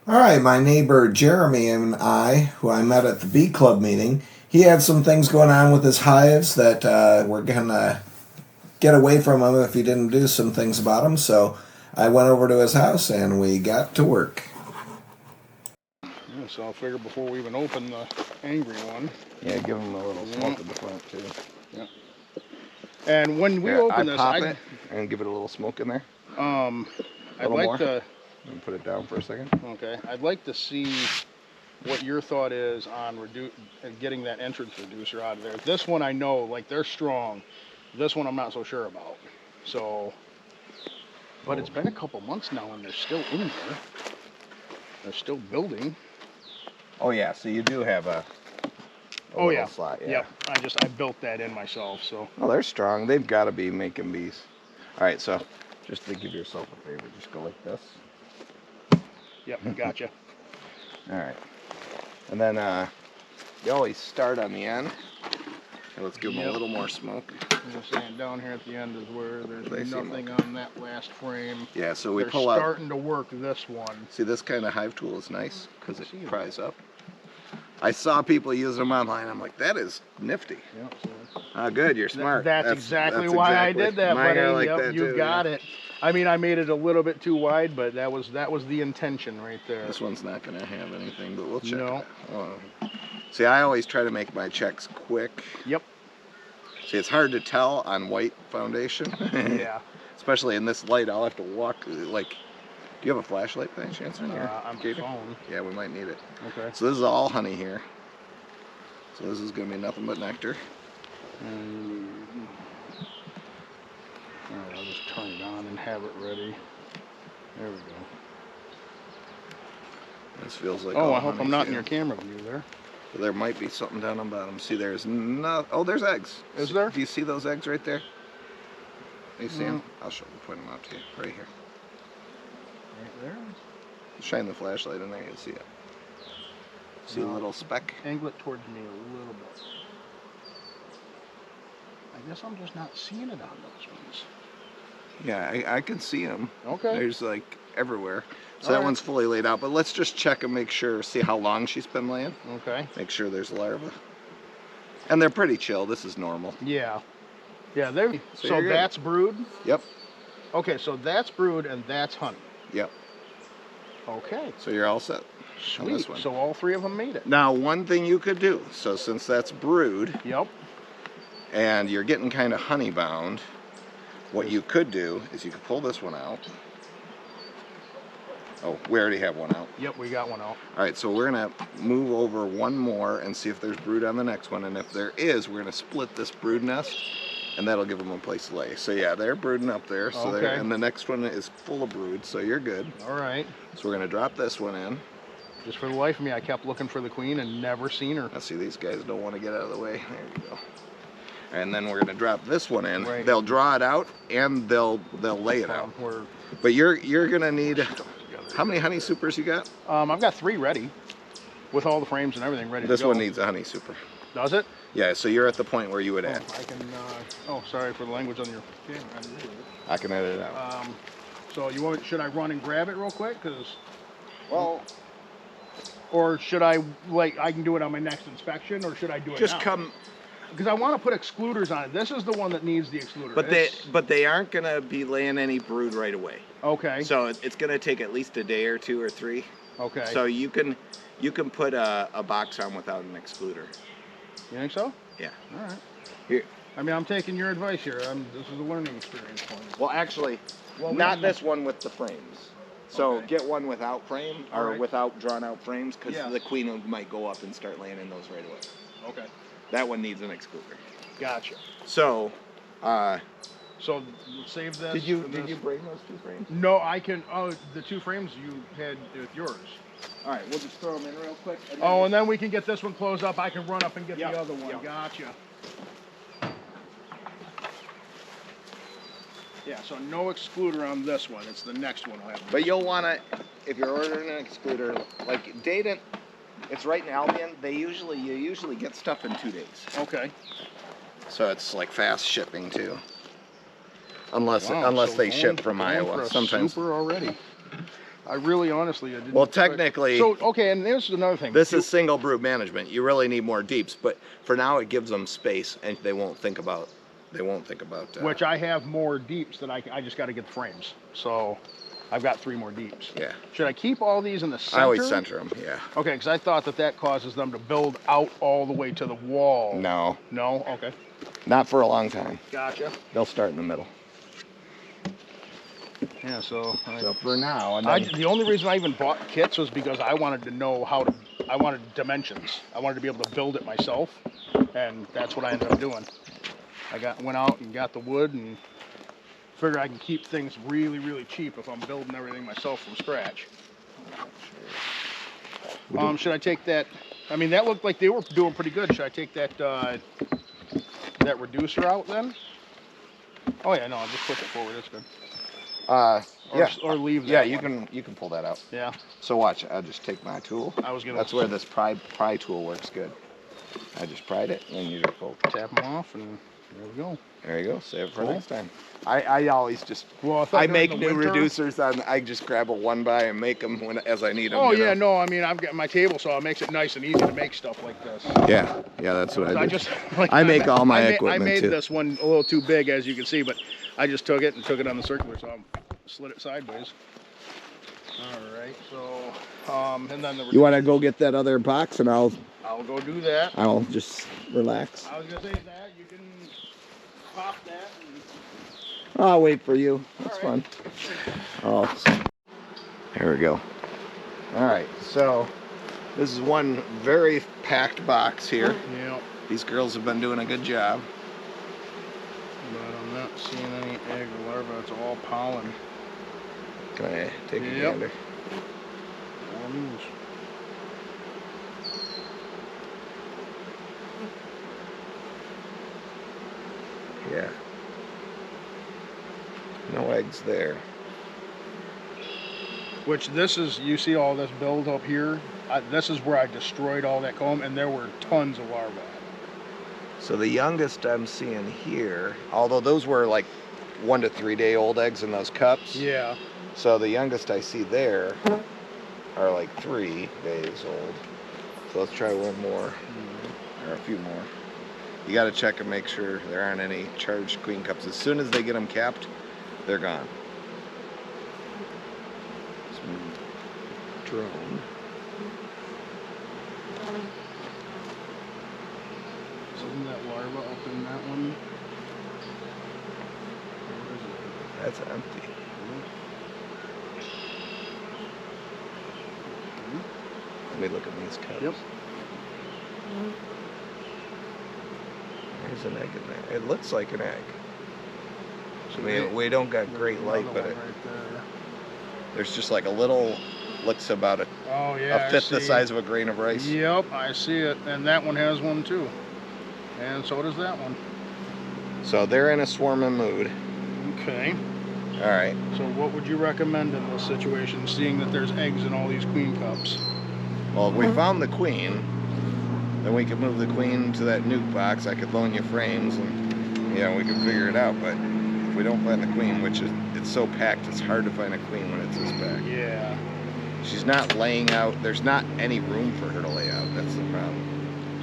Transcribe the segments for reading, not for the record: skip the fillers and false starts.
All right, my neighbor Jeremy and I, who I met at the bee club meeting, he had some things going on with his hives that we're going to get away from him if he didn't do some things about them. So I went over to his house and we got to work. Yeah, so I figure before we even open the angry one. Yeah, give him a little smoke at the front too. Yeah. And when we Here, open I this, pop it and give it a little smoke in there. I'd like more. to. And put it down for a second. Okay, I'd like to see what your thought is on getting that entrance reducer out of there. This one I know, like they're strong. This one I'm not so sure about. So, but it's been a couple months now and they're still in there. They're still building. Oh yeah, so you do have a oh yeah, slot. Yeah. Yep. I built that in myself. So. Oh, they're strong. They've got to be making bees. All right, so just to give yourself a favor, just go like this. Yep, gotcha. All right, and then you always start on the end. And let's give them a little more smoke. I'm just saying, down here at the end is where there's nothing on that last frame. Yeah, so we They're pull out. starting to work this one. See, this kind of hive tool is nice because it pries up. I saw people using them online. I'm like, that is nifty. Yep, so oh, good, you're smart. That's exactly why I did that, buddy. Like yep, that you too, got it. I mean, I made it a little bit too wide, but that was the intention right there. This one's not going to have anything, but we'll check. No. See, I always try to make my checks quick. Yep. See, it's hard to tell on white foundation. Yeah. Especially in this light, I'll have to walk, like, do you have a flashlight by any chance on your on my phone. Yeah, we might need it. Okay. So this is all honey here. So this is going to be nothing but nectar. Alright, I'll just turn it on and have it ready. There we go. This feels like I hope I'm not in your camera view there. There might be something down on the bottom. See, there's no. Oh, there's eggs. Is there? Do you see those eggs right there? Do you see them? I'll show you. Point them out to you. Right here. Right there. Shine the flashlight in there. You'll see it. See a little speck? Angle it towards me a little bit. I guess I'm just not seeing it on those ones. Yeah, I can see them. Okay. There's like everywhere. So that one's fully laid out, but let's just check and make sure, see how long she's been laying. Okay. Make sure there's larvae. And they're pretty chill. This is normal. Yeah. Yeah, they're so you're that's brood? Yep. Okay, so that's brood and that's honey. Yep. Okay. So you're all set. Sweet. On this one. So all three of them made it. Now, one thing you could do, so since that's brood, Yep. and you're getting kind of honey bound, what you could do is you could pull this one out. Oh, we already have one out. Yep, we got one out. All right, so we're gonna move over one more and see if there's brood on the next one, and if there is, we're gonna split this brood nest, and that'll give them a place to lay. So yeah, they're brooding up there. So okay. and the next one is full of brood, so you're good. All right. So we're gonna drop this one in. Just for the life of me, I kept looking for the queen and never seen her. Now see, these guys don't want to get out of the way. There you go. And then we're gonna drop this one in. Right. They'll draw it out and they'll lay it out. But you're gonna need. How many honey supers you got? I've got 3 ready, with all the frames and everything ready to go. This one needs a honey super. Does it? Yeah. So you're at the point where you would add. I can. Sorry for the language on your camera. I can edit it out. So you want? Should I run and grab it real quick? Well. Or should I I can do it on my next inspection, or should I do it just now? come? Because I want to put excluders on it. This is the one that needs the excluder. But they aren't gonna be laying any brood right away. Okay. So it's gonna take at least a day or 2 or 3. Okay. So you can put a box on without an excluder. You think so? Yeah. All right. Here. I mean, I'm taking your advice here. This is a learning experience for me. Well, actually, not this one with the frames. So get one without frame or without drawn out frames, because the queen might go up and start laying in those right away. Okay. That one needs an excluder. Gotcha. So, so save this. Did you bring those 2 frames? No, I can. Oh, the 2 frames you had with yours. All right, we'll just throw them in real quick. And then we can get this one closed up. I can run up and get the other one. Yep. Gotcha. Yeah, so no excluder on this one. It's the next one. But you'll want to, if you're ordering an excluder, like Dayton, it's right in Albion. You usually get stuff in 2 days. Okay. So it's like fast shipping too. Unless they ship from Iowa. Sometimes. Super already. I really, honestly, I didn't. Well, technically, So okay, and this is another thing. this is single brood management. You really need more deeps, but for now it gives them space, and they won't think about. Which I have more deeps that I just got to get the frames. So I've got 3 more deeps. Yeah. Should I keep all these in the center? I always center them. Yeah. Okay, because I thought that causes them to build out all the way to the wall. No. No. Okay. Not for a long time. Gotcha. They'll start in the middle. Yeah. So for now, and then, the only reason I even bought kits was because I wanted to know I wanted dimensions. I wanted to be able to build it myself, and that's what I ended up doing. Went out and got the wood and figure I can keep things really, really cheap if I'm building everything myself from scratch. Should I take that? I mean, that looked like they were doing pretty good. Should I take that that reducer out then? Oh yeah, no, I'll just push it forward. That's good. yeah. Or leave that. Yeah, one. you can pull that out. Yeah. So watch, I'll just take my tool. That's where this pry tool works good. I just pried it, and then you just pull. Tap them off, and there we go. There you go. Save it for next time. I always just. Well, I make new reducers. I just grab a 1x and make them as I need them. Oh yeah, no, I mean I've got my table saw. It makes it nice and easy to make stuff like this. Yeah, that's what I do. Like, I make all my equipment I made too. this one a little too big, as you can see, but I just took it on the circular saw, slid it sideways. All right, so and then You want to go get that other box, and I'll go do that. I'll just relax. I was gonna say that you can pop that. I'll wait for you. That's right. fun. Oh, there we go. All right, so this is one very packed box here. Yeah. These girls have been doing a good job. But I'm not seeing any egg or larvae. It's all pollen. Can I take a gander? All news. Yeah. No eggs there. Which this is, you see all this build up here? This is where I destroyed all that comb, and there were tons of larvae. So the youngest I'm seeing here, although those were like 1 to 3 day old eggs in those cups. Yeah. So the youngest I see there are like 3 days old. So let's try one more, or a few more. You got to check and make sure there aren't any charged queen cups. As soon as they get them capped, they're gone. Drone. Isn't that larva up in that one? That's empty. Let me look at these cups. Yep. There's an egg in there. It looks like an egg. So we don't got great light, but right there. There's just like a little, looks about a fifth the size of a grain of rice. Yep, I see it. And that one has one too. And so does that one. So they're in a swarming mood. Okay. All right. So what would you recommend in this situation, seeing that there's eggs in all these queen cups? Well, if we found the queen, then we could move the queen to that nuke box. I could loan you frames, and we can figure it out. But if we don't find the queen, which it's so packed, it's hard to find a queen when it's this packed. Yeah. She's not laying out. There's not any room for her to lay out. That's the problem.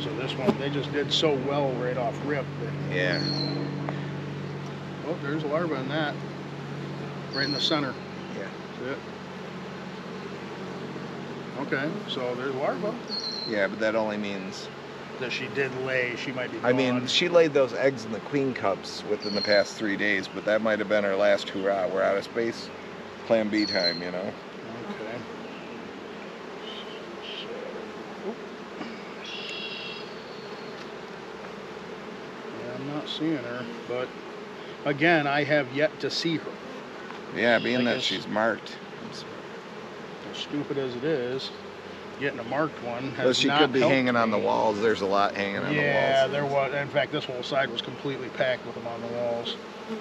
So this one, they just did so well right off rip. Yeah. Oh, there's a larva in that. Right in the center. Yeah. That's it. Okay, so there's larva. Yeah, but that only means that she did lay. She might be gone. I mean, she laid those eggs in the queen cups within the past 3 days, but that might have been her last hurrah. We're out of space. Plan B time, Okay. Yeah, I'm not seeing her, but again, I have yet to see her. Yeah, being that she's marked. As stupid as it is, getting a marked one has Well, she could be hanging on the me. walls. There's a lot hanging on the walls. Yeah, there was. In fact, this whole side was completely packed with them on the walls. Let's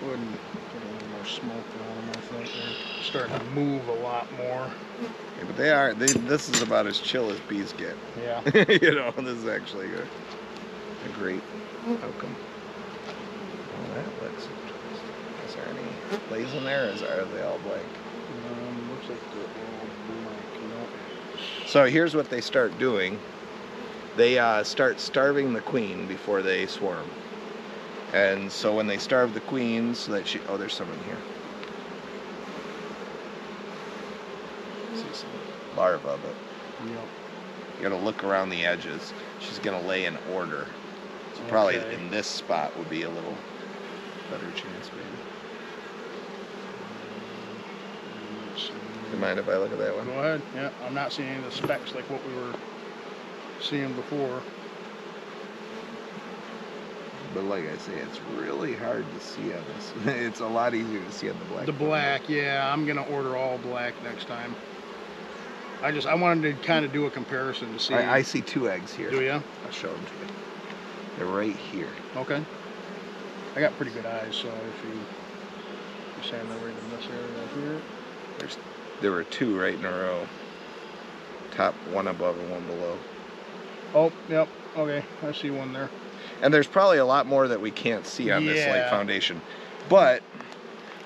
go ahead and put a little more smoke on them. I think they're starting to move a lot more. Yeah, but they are. This is about as chill as bees get. Yeah. This is actually a great outcome. Oh, that looks interesting. Is there any? blazing there, or are they all blank? Looks like they're all blank. No. So here's what they start doing. They start starving the queen before they swarm. And so when they starve the queen, so that she, oh, there's some in here. See some larvae, but Yep. you gotta look around the edges. She's gonna lay in order. So probably Okay. in this spot would be a little better chance, maybe. Do you mind if I look at that one? Go ahead. Yeah, I'm not seeing any of the specks like what we were seeing before. But like I say, it's really hard to see on this. It's a lot easier to see on the black. The black, yeah, I'm gonna order all black next time. I wanted to kind of do a comparison to see. I see 2 eggs here. Do ya? I'll show them to you. They're right here. Okay. I got pretty good eyes, so if you're saying they're right in this area here. There were 2 right in a row. Top, one above and one below. Oh, yep. Okay, I see one there. And there's probably a lot more that we can't see on this light Yeah. foundation. But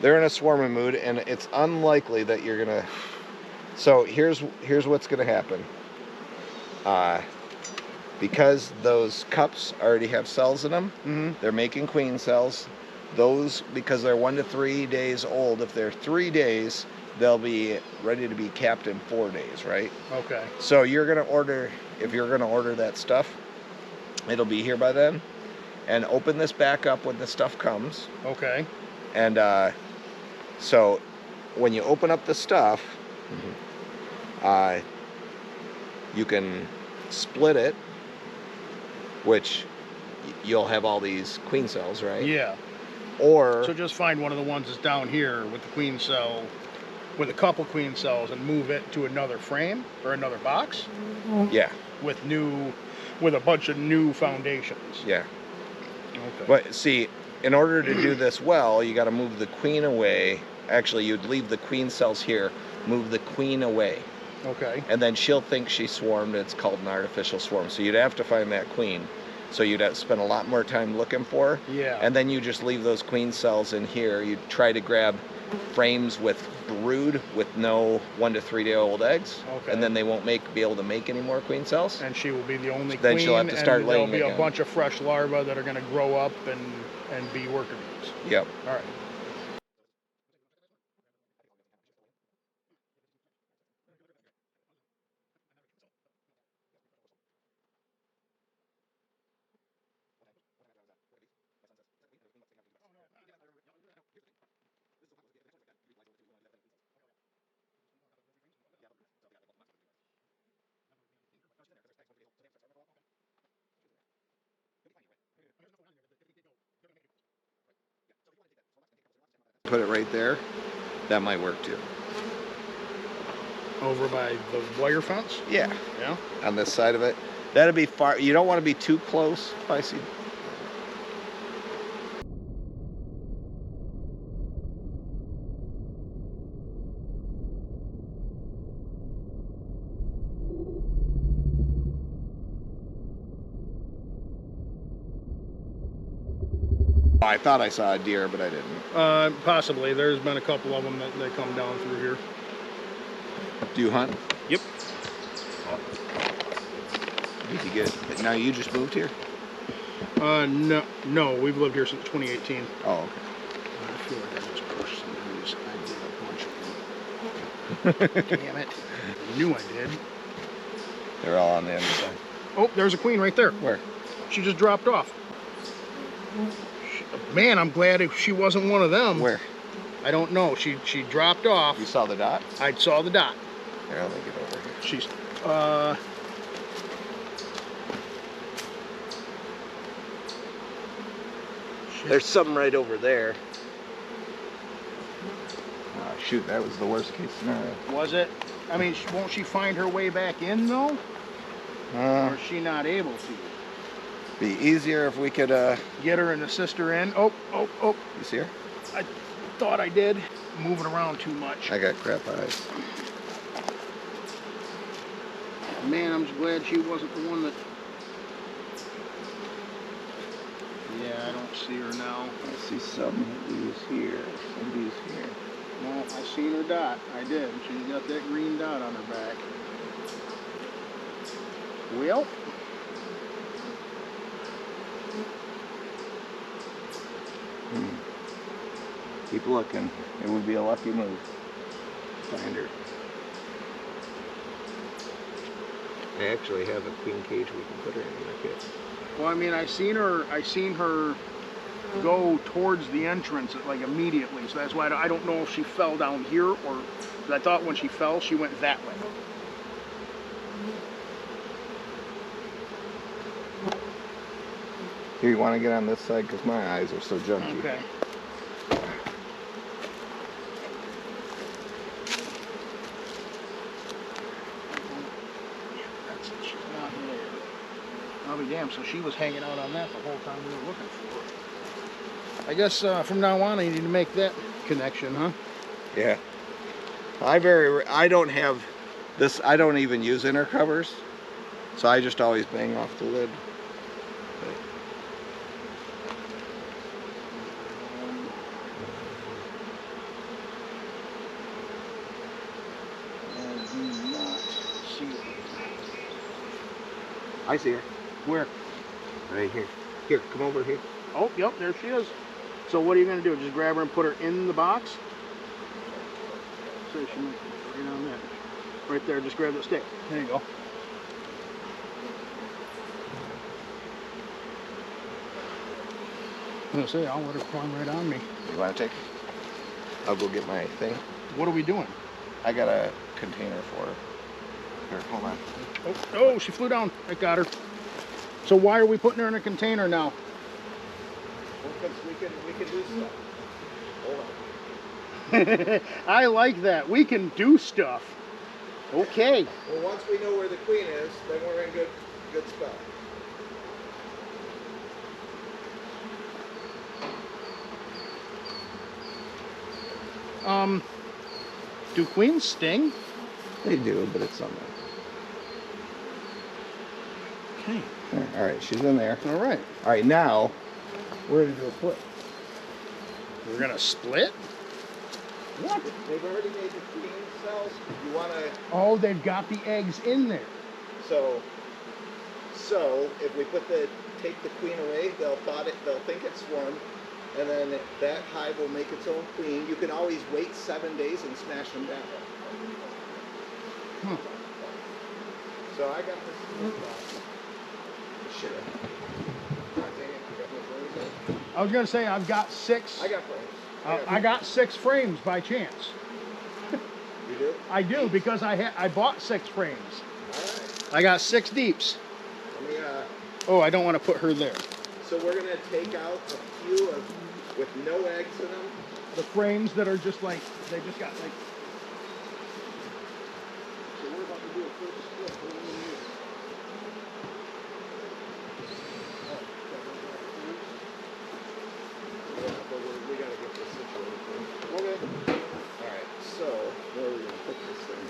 they're in a swarming mood, and it's unlikely that you're gonna. So here's what's gonna happen. Because those cups already have cells in them, they're making queen cells. Those, because they're 1 to 3 days old, if they're 3 days, they'll be ready to be capped in 4 days, right? Okay. So you're gonna order, if you're gonna order that stuff, it'll be here by then. And open this back up when the stuff comes. Okay. And so when you open up the stuff, you can split it, which you'll have all these queen cells, right? Yeah. Or So just find one of the ones that's down here with the queen cell, with a couple queen cells, and move it to another frame or another box yeah, with a bunch of new foundations. yeah. Okay. But see, in order to do this well, you got to move the queen away. Actually, you'd leave the queen cells here, move the queen away, Okay. and then she'll think she swarmed. It's called an artificial swarm. So you'd have to find that queen. So you'd have to spend a lot more time looking for her. Yeah. And then you just leave those queen cells in here. You try to grab frames with brood with no 1 to 3 day old eggs. Okay. And then they won't be able to make any more queen cells. And she will be the only Then queen. she'll have to start and laying there'll be again. a bunch of fresh larvae that are going to grow up and be worker bees. Yep. All right. Put it right there. That might work too. Over by the wire fence? Yeah. Yeah. On this side of it. That'd be far. You don't want to be too close. If I see. I thought I saw a deer, but I didn't. Possibly. There's been a couple of them that come down through here. Do you hunt? Yep. Did you get? Now you just moved here? No, we've lived here since 2018. Oh, okay. I feel like I just pushed some of these. I did a bunch of them. Damn it. I knew I did. They're all on the other side. Oh, there's a queen right there. Where? She just dropped off. Man, I'm glad she wasn't one of them. Where? I don't know. She dropped off. You saw the dot? I saw the dot. Here, let me get over here. She's There's something right over there. Oh, shoot, that was the worst case scenario. was it? I mean, won't she find her way back in though? Or is she not able to? Be easier if we could, Get her and assist her in. Oh. you see her? I thought I did. Moving around too much. I got crap eyes. Man, I'm just glad she wasn't the one that... Yeah, I don't see her now. I see some of these here, some of these here. No, I seen her dot. I did. She's got that green dot on her back. Well. Keep looking. It would be a lucky move. Find her. I actually have a queen cage we can put her in the kit. Well, I mean, I seen her go towards the entrance like immediately. So that's why I don't know if she fell down here or. Cause I thought when she fell, she went that way. Here, you want to get on this side because my eyes are so junky. Okay. She's not there. I'll be damned. So she was hanging out on that the whole time we were looking for her. I guess from now on I need to make that connection, huh? Yeah. I don't have this. I don't even use inner covers, so I just always bang off the lid. I see her. Where? Right here. Here, come over here. Oh, yep, there she is. So what are you going to do? Just grab her and put her in the box? So she might be right on there. Right there, just grab the stick. There you go. I'm going to say, I'll let her climb right on me. You want to take? I'll go get my thing. What are we doing? I got a container for her. Here, hold on. Oh, she flew down. I got her. So why are we putting her in a container now? Well, because we can do stuff. Hold on. I like that. We can do stuff. Okay. Well, once we know where the queen is, then we're in good spot. Do queens sting? They do, but it's something. Okay. All right, she's in there. All right. All right, now we're gonna do a split. We're gonna split? What? They've already made the queen cells. You wanna? Oh, they've got the eggs in there. So if we take the queen away, they'll think it's swarmed, and then that hive will make its own queen. You can always wait 7 days and smash them down. Huh. So I got this. Shit. I was gonna say I've got 6. I got frames. I got 6 frames by chance. You do? I do because I bought 6 frames. All right. I got 6 deeps. Let me. Oh, I don't want to put her there. So we're gonna take out a few with no eggs in them. The frames that are just like they just got like. So we're about to do a first split. What do we need? Yeah, but we gotta get this situated. Okay. All right. So where are we gonna put this thing?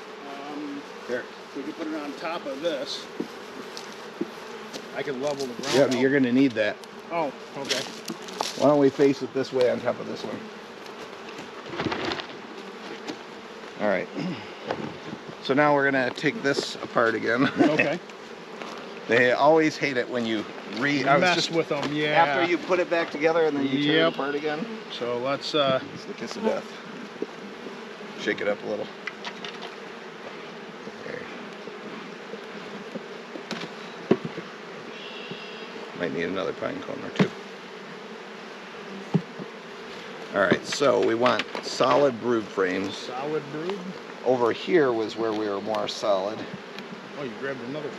There. We can put it on top of this. I can level the ground. Yeah, but you're gonna need that. Oh, okay. Why don't we face it this way on top of this one? All right. So now we're gonna take this apart again. Okay. They always hate it when you mess with them, yeah. After you put it back together and then you tear it apart again. So let's It's the kiss of death. Shake it up a little. There. Might need another pine cone or two. All right, so we want solid brood frames. solid brood. Over here was where we were more solid. Oh, you grabbed another.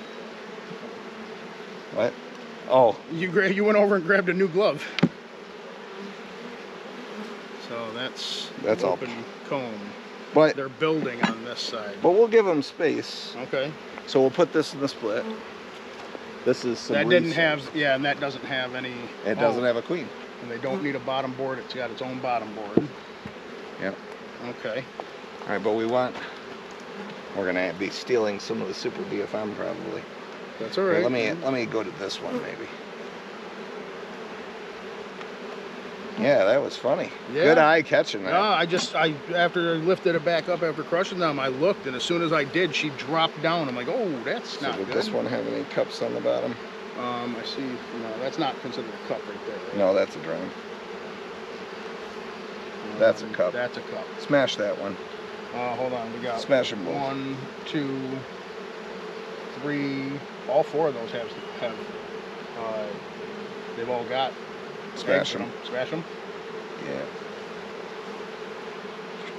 What? Oh. You went over and grabbed a new glove. So that's open comb. But They're building on this side. But we'll give them space. Okay. So we'll put this in the split. This is some That didn't research. have, yeah, and that doesn't have any. It doesn't have a queen. And they don't need a bottom board. It's got its own bottom board. Yep. Okay. All right, but we're gonna be stealing some of the super DFM probably. That's all right. Here, let me go to this one maybe. Yeah, that was funny. Yeah. Good eye catching that. No, I after I lifted it back up after crushing them, I looked, and as soon as I did, she dropped down. I'm like, oh, that's So not did good. this one have any cups on the bottom? I see. No, that's not considered a cup right there. Right? No, that's a drum. That's a cup. That's a cup. Smash that one. Hold on, we got Smash them both. 1, 2, 3. All 4 of those have they've all got Smash eggs in them. Smash them. Yeah.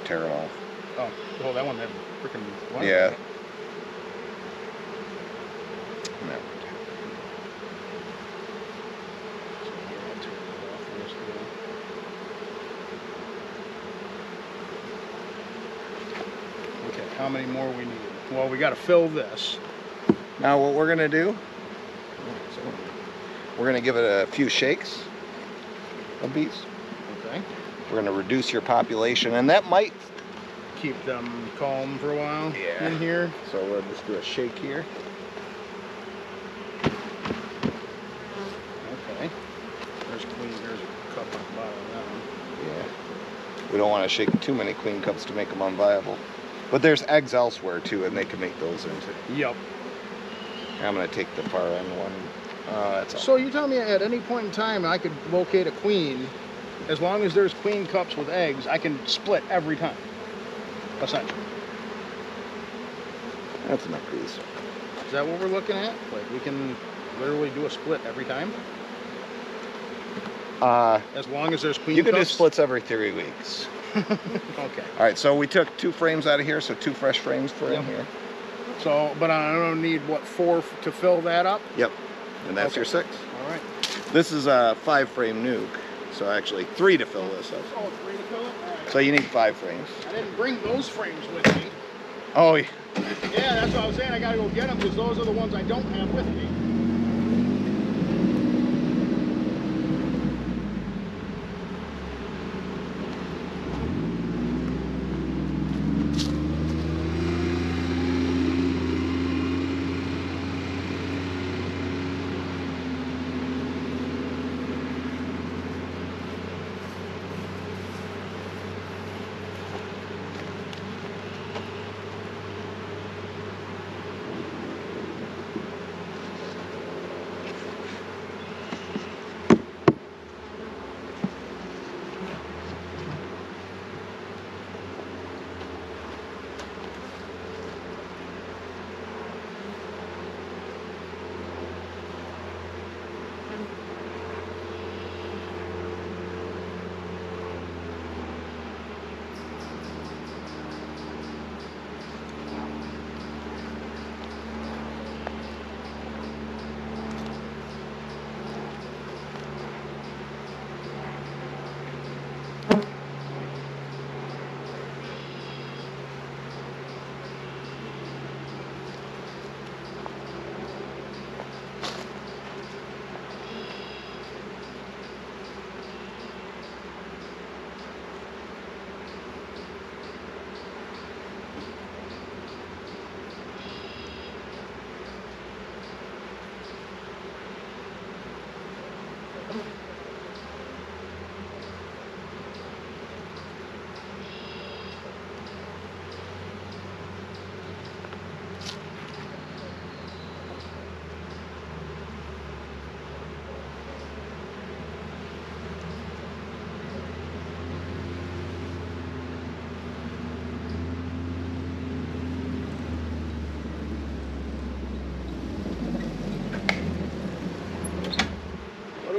Tear them off. Oh, that one had freaking. Yeah. No. Okay, how many more we need? Well, we got to fill this. Now what we're gonna do? We're gonna give it a few shakes of bees. Okay. We're gonna reduce your population, and that might Keep them calm for a while. Yeah. In here. So we'll just do a shake here. Okay. There's a cup on the bottom of that one. Yeah. We don't want to shake too many queen cups to make them unviable. But there's eggs elsewhere too, and they can make those into. Yep. I'm gonna take the far end one. That's all. So you tell me at any point in time I could locate a queen, as long as there's queen cups with eggs, I can split every time. Essentially. That's enough bees. Is that what we're looking at? Like we can literally do a split every time? As long as there's queen You cups? can do splits every 3 weeks. Okay. All right, so we took 2 frames out of here, so 2 fresh frames for in here. So, but I don't need, what, 4 to fill that up? Yep, and that's Okay. your 6. All right. This is a 5 frame nuke, so actually 3 to fill this up. Oh, 3 to fill it? All right. So you need 5 frames. I didn't bring those frames with me. Oh, yeah. Yeah, that's what I was saying. I gotta go get them because those are the ones I don't have with me.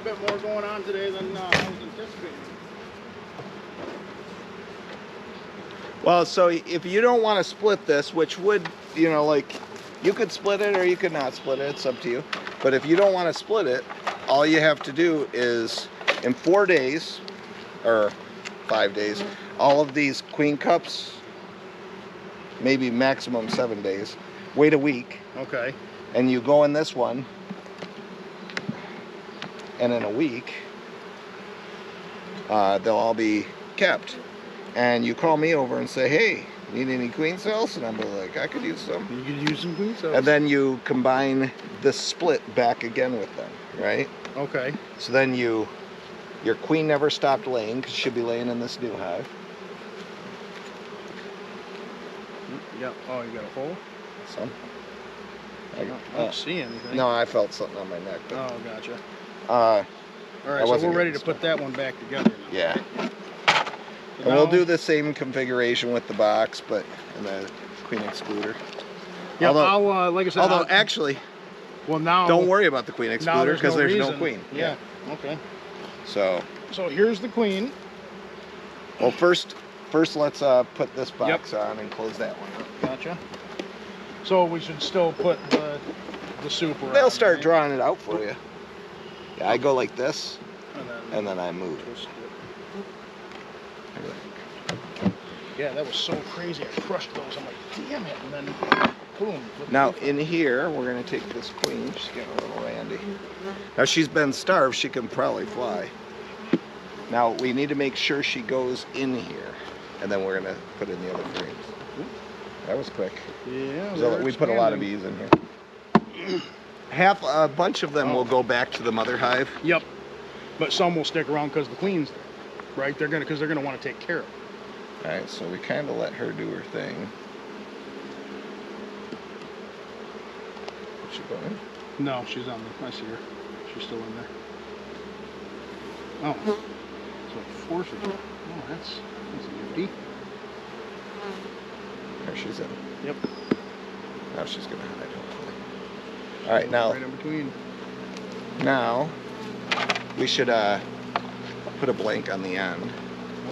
Bit more going on today than I was anticipating. Well, so if you don't want to split this, which would, you know, like, you could split it or you could not split it. It's up to you. But if you don't want to split it, all you have to do is, in 4 days, or 5 days, all of these queen cups, maybe maximum 7 days, wait a week. Okay. And you go in this one, and in a week, they'll all be kept. And you call me over and say, hey, need any queen cells? And I'm like, I could use some. You could use some queen cells. And then you combine the split back again with them, right? Okay. So then you Your queen never stopped laying because she'll be laying in this new hive. Yep. Oh, you got a hole? Some. I don't see anything. No, I felt something on my neck. But, Oh, gotcha. all right, so we're ready to put that one back together now. Yeah. So And we'll do the same configuration with the box, but and the queen excluder. Yeah, I'll like I said. Although actually, well now don't worry about the queen excluder because there's no queen. Yeah. Okay. So here's the queen. Well, first let's put this box on and close that one up. Gotcha. So we should still put the super. They'll start drawing it out for you. Yeah, I go like this, and then I move. Yeah, that was so crazy. I crushed those. I'm like, damn it, and then boom. Now in here, we're gonna take this queen. She's getting a little randy. Now she's been starved. She can probably fly. Now we need to make sure she goes in here, and then we're gonna put in the other frames. That was quick. Yeah. So we put a lot of bees in here. A bunch of them will go back to the mother hive. Yep. But some will stick around because the queen's there, right? They're gonna want to take care of it. All right, so we kind of let her do her thing. Is she going? No, she's on there. I see her. She's still in there. Oh, so it forces her. Oh, that's a beauty. There she's in. Yep. Now she's gonna hide, hopefully. All right, now. Right in between. Now, we should put a blank on the end.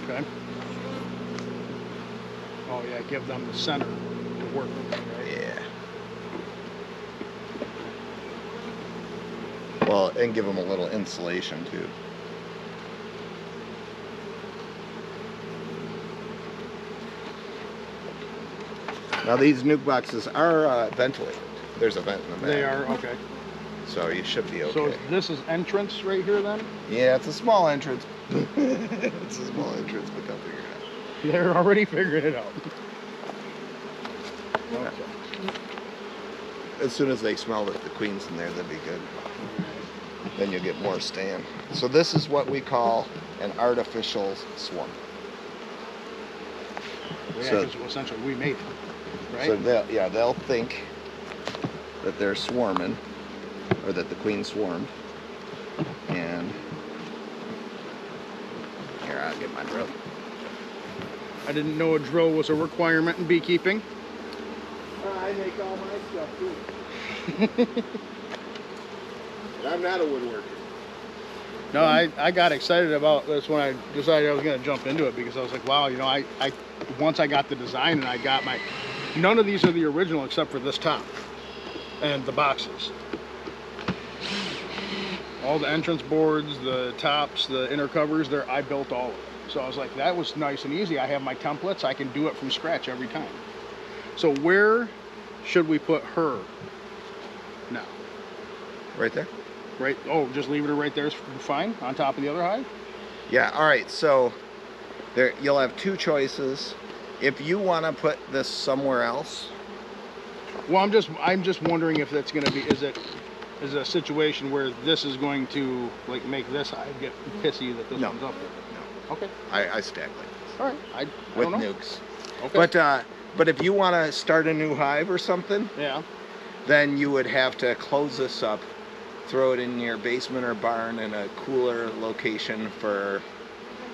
Okay. Oh yeah, give them the center to work with, right? Yeah. Well, and give them a little insulation too. Now these nuke boxes are ventilated. There's a vent in the back. They are, okay. So you should be okay. So this is entrance right here then? Yeah, it's a small entrance. It's a small entrance, but they'll figure it out. They're already figuring it out. Okay. As soon as they smell that the queen's in there, they'll be good. Then you'll get more stand. So this is what we call an artificial swarm. Yeah, So- because essentially we made it, right? So they'll think that they're swarming, or that the queen swarmed. And here, I'll get my drill. I didn't know a drill was a requirement in beekeeping. I make all my stuff too. And I'm not a woodworker. No, I got excited about this when I decided I was going to jump into it because I was like, wow, you know, I once I got the design and I got my, none of these are the original except for this top and the boxes. All the entrance boards, the tops, the inner covers, I built all of it. So I was like, that was nice and easy. I have my templates. I can do it from scratch every time. So where should we put her now? Right there? Right, oh, just leaving her right there is fine, on top of the other hive? Yeah, all right, so there you'll have two choices. If you want to put this somewhere else. Well, I'm just wondering if that's going to be, is it a situation where this is going to like make this hive get pissy that this one's up there? No. Okay. I stack like this. All right. I with don't know. nukes. Okay. But if you want to start a new hive or something, yeah, then you would have to close this up, throw it in your basement or barn in a cooler location for,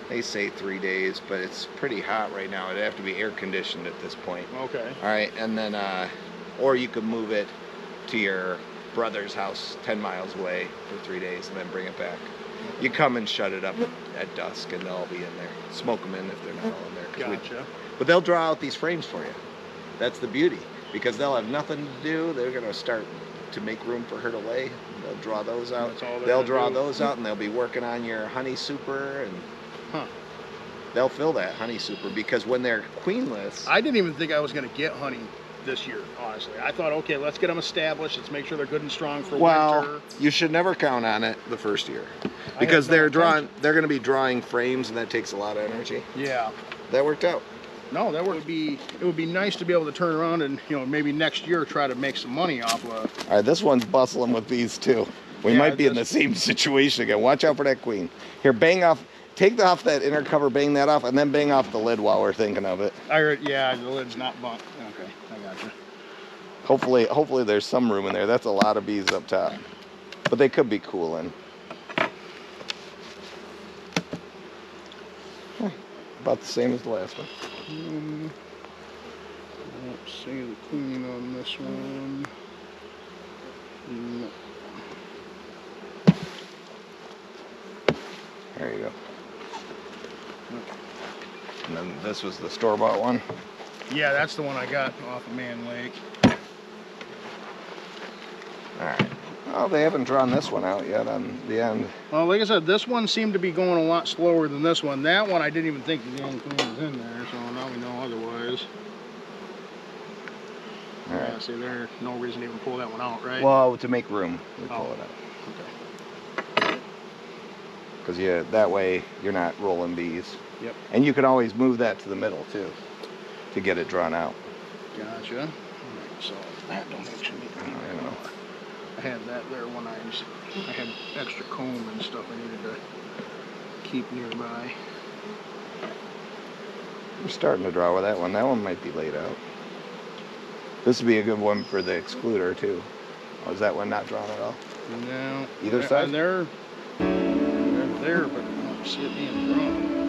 they say 3 days, but it's pretty hot right now. It'd have to be air conditioned at this point. okay. All right, and then, or you could move it to your brother's house 10 miles away for 3 days and then bring it back. You come and shut it up at dusk and they'll all be in there. Smoke them in if they're not all in there. Gotcha. But they'll draw out these frames for you. That's the beauty, because they'll have nothing to do. They're going to start to make room for her to lay. They'll draw those out. They'll draw those out, and they'll be working on your honey super, and they'll fill that honey super, because when they're queenless. I didn't even think I was going to get honey this year, honestly. I thought, okay, let's get them established. Let's make sure they're good and strong for winter. You should never count on it the first year, because they're going to be drawing frames, and that takes a lot of energy. Yeah. That worked out. No, that would be. It would be nice to be able to turn around and maybe next year try to make some money off of. All right, this one's bustling with bees too. We Yeah, might be in the this- same situation again. Watch out for that queen. Here, bang off. Take off that inner cover, bang that off, and then bang off the lid while we're thinking of it. I heard, yeah, the lid's not bumped. Okay, I got you. Hopefully there's some room in there. That's a lot of bees up top. But they could be cooling. About the same as the last one. I don't see the queen on this one. No. There you go. And then this was the store-bought one. Yeah, that's the one I got off of Man Lake. All right. Oh, they haven't drawn this one out yet on the end. Well, like I said, this one seemed to be going a lot slower than this one. That one, I didn't even think the dang queen was in there, so now we know otherwise. All right. Yeah, see, there's no reason to even pull that one out, right? Well, to make room, we pull Oh. it out. Okay. Because that way you're not rolling bees. Yep. And you can always move that to the middle too, to get it drawn out. Gotcha. All right, so that don't actually need to be I there. know. I had that there when I had extra comb and stuff I needed to keep nearby. We're starting to draw with that one. That one might be laid out. This would be a good one for the excluder too. Oh, is that one not drawn at all? No. Either side? They're there, but I don't see it being drawn.